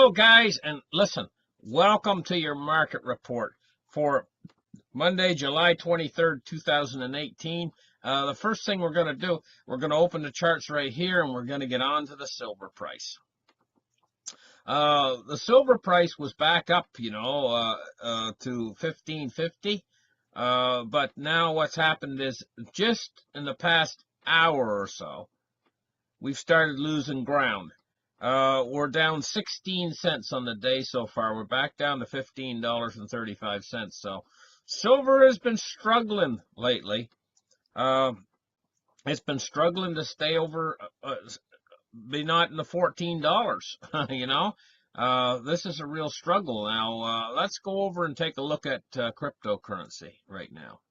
Hello, guys, and listen, welcome to your market report for Monday, July 23rd, 2018. The first thing we're going to do, we're going to open the charts right here, and we're going to get on to the silver price. The silver price was back up, to 1550. But now what's happened is just in the past hour or so, we've started losing ground. We're down 16 cents on the day so far. We're back down to $15.35. So silver has been struggling lately. It's been struggling to stay over, be not in the $14, This is a real struggle. Now, let's go over and take a look at cryptocurrency right now.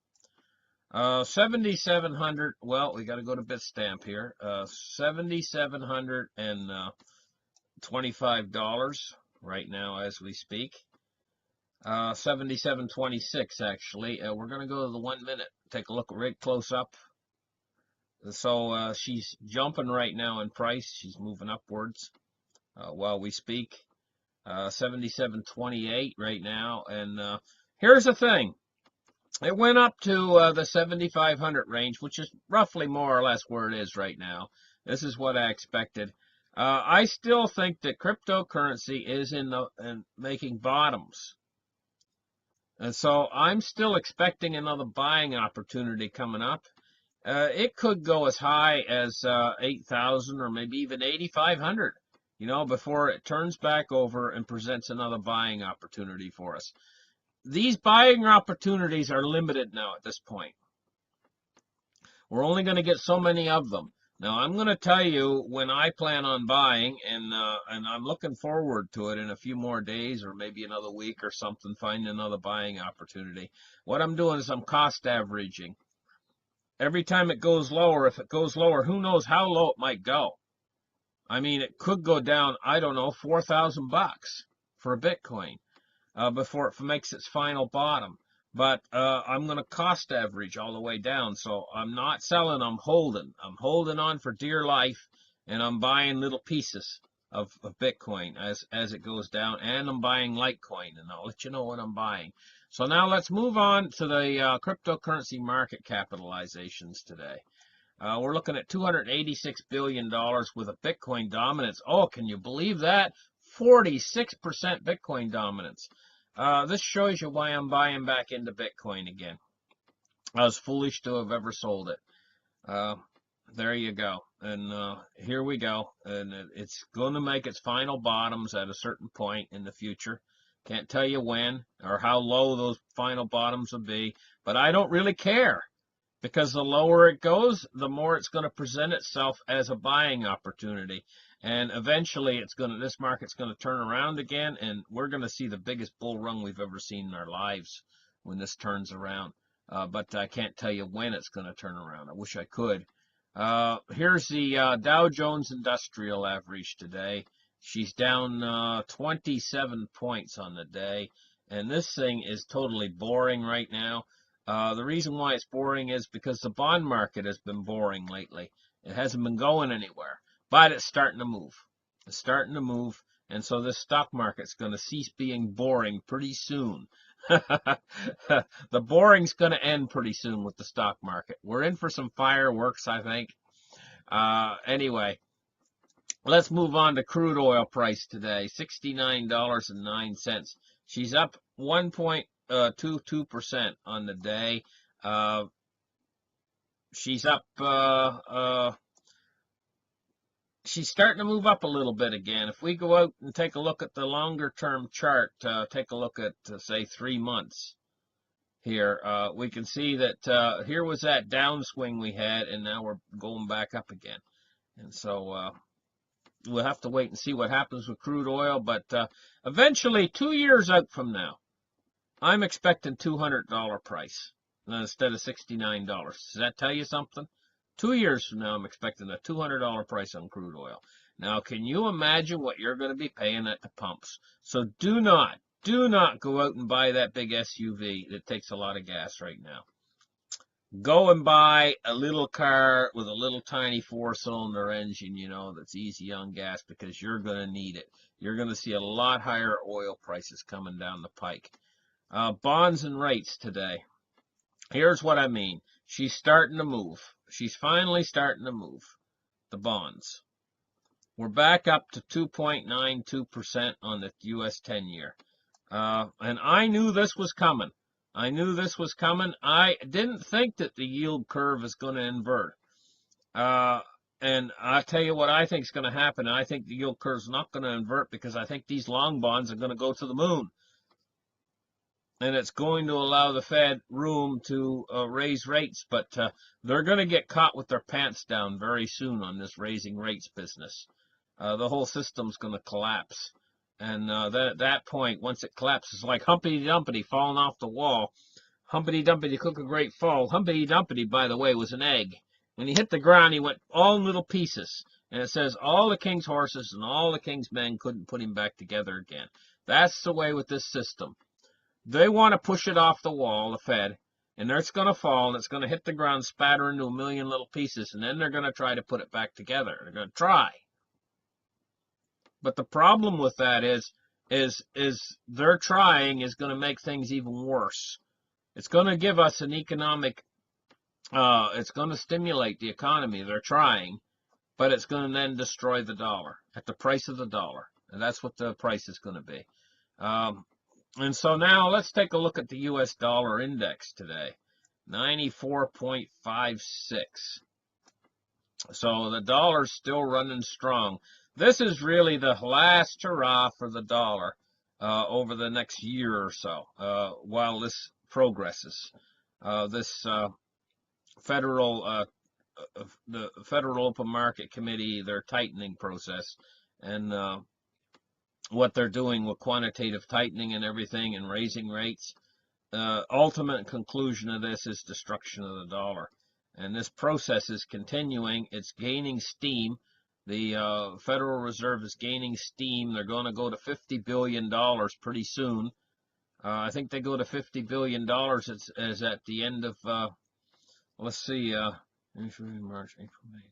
7,700, well, we got to go to Bitstamp here. $7,725 right now as we speak. 77.26 actually. We're going to go to the 1 minute. Take a look right close up. So she's jumping right now in price. She's moving upwards while we speak. 77.28 right now. And here's the thing. It went up to the 7,500 range, which is roughly more or less where it is right now. This is what I expected. I still think that cryptocurrency is in making bottoms. And so I'm still expecting another buying opportunity coming up. It could go as high as 8,000 or maybe even 8,500, before it turns back over and presents another buying opportunity for us. These buying opportunities are limited now at this point. We're only going to get so many of them. Now, I'm going to tell you when I plan on buying, and I'm looking forward to it in a few more days or maybe another week or something, find another buying opportunity. What I'm doing is I'm cost averaging. Every time it goes lower, if it goes lower, who knows how low it might go. I mean, it could go down, I don't know, $4,000 for a Bitcoin. Before it makes its final bottom. But I'm going to cost average all the way down. So I'm not selling, I'm holding. I'm holding on for dear life, and I'm buying little pieces of Bitcoin as it goes down. And I'm buying Litecoin, and I'll let you know what I'm buying. So now let's move on to the cryptocurrency market capitalizations today. We're looking at $286 billion with a Bitcoin dominance. Oh, can you believe that? 46% Bitcoin dominance. This shows you why I'm buying back into Bitcoin again. I was foolish to have ever sold it. There you go. And here we go. And it's going to make its final bottoms at a certain point in the future. Can't tell you when or how low those final bottoms will be. But I don't really care. Because the lower it goes, the more it's going to present itself as a buying opportunity. And eventually this market's going to turn around again, and we're going to see the biggest bull run we've ever seen in our lives when this turns around. But I can't tell you when it's going to turn around. I wish I could. Here's the Dow Jones Industrial Average today. She's down 27 points on the day. And this thing is totally boring right now. The reason why it's boring is because the bond market has been boring lately. It hasn't been going anywhere, but it's starting to move. It's starting to move, and so this stock market's going to cease being boring pretty soon. The boring's going to end pretty soon with the stock market. We're in for some fireworks, I think. Anyway, let's move on to crude oil price today, $69.09. She's up 1.22% on the day. She's up, she's starting to move up a little bit again. If we go out and take a look at the longer term chart, take a look at, say, 3 months here, we can see that here was that downswing we had, and now we're going back up again. And so we'll have to wait and see what happens with crude oil, but eventually, 2 years out from now, I'm expecting $200 price instead of $69. Does that tell you something? 2 years from now, I'm expecting a $200 price on crude oil. Now, can you imagine what you're going to be paying at the pumps? So do not go out and buy that big SUV that takes a lot of gas right now. go and buy a little car with a little tiny 4-cylinder engine, that's easy on gas, because you're going to need it. You're going to see a lot higher oil prices coming down the pike. Bonds and rates today. Here's what I mean. She's starting to move. She's finally starting to move. The bonds. We're back up to 2.92% on the U.S. 10-year. And I knew this was coming. I didn't think that the yield curve is going to invert. And I'll tell you what I think is going to happen. I think the yield curve is not going to invert, because I think these long bonds are going to go to the moon. And it's going to allow the Fed room to raise rates. But they're going to get caught with their pants down very soon on this raising rates business. The whole system's going to collapse. And at that point, once it collapses, like Humpty Dumpty falling off the wall. Humpty Dumpty took a great fall. Humpty Dumpty, by the way, was an egg. When he hit the ground, he went all in little pieces. And it says all the king's horses and all the king's men couldn't put him back together again. That's the way with this system. They want to push it off the wall, the Fed, and it's going to fall, and it's going to hit the ground, spatter into a million little pieces, and then they're going to try to put it back together. They're going to try. But the problem with that is their trying is going to make things even worse. It's going to give us an economic, it's going to stimulate the economy. They're trying, but it's going to then destroy the dollar at the price of the dollar. And that's what the price is going to be. And so now let's take a look at the U.S. dollar index today, 94.56. So the dollar's still running strong. This is really the last hurrah for the dollar over the next year or so while this progresses. The Federal Open Market Committee, their tightening process, and what they're doing with quantitative tightening and everything and raising rates. Ultimate conclusion of this is destruction of the dollar. And this process is continuing. It's gaining steam. The Federal Reserve is gaining steam. They're going to go to $50 billion pretty soon. I think they go to $50 billion as at the end of, let's see, March, April, May.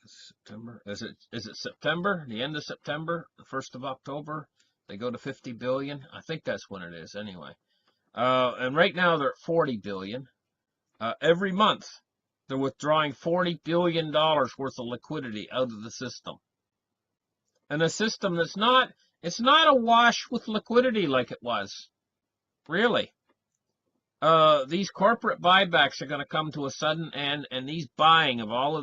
September. Is it September? The end of September? The 1st of October? They go to 50 billion? I think that's when it is anyway. And right now they're at 40 billion. Every month they're withdrawing $40 billion worth of liquidity out of the system. And a system that's it's not awash with liquidity like it was. Really. These corporate buybacks are going to come to a sudden end, and these buying of all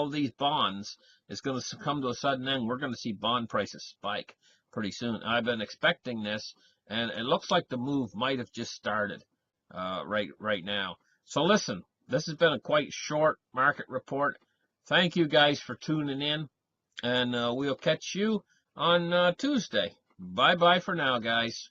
these bonds is going to come to a sudden end. We're going to see bond prices spike pretty soon. I've been expecting this, and it looks like the move might have just started right now. So listen, this has been a quite short market report. Thank you guys for tuning in, and we'll catch you on Tuesday. Bye-bye for now, guys.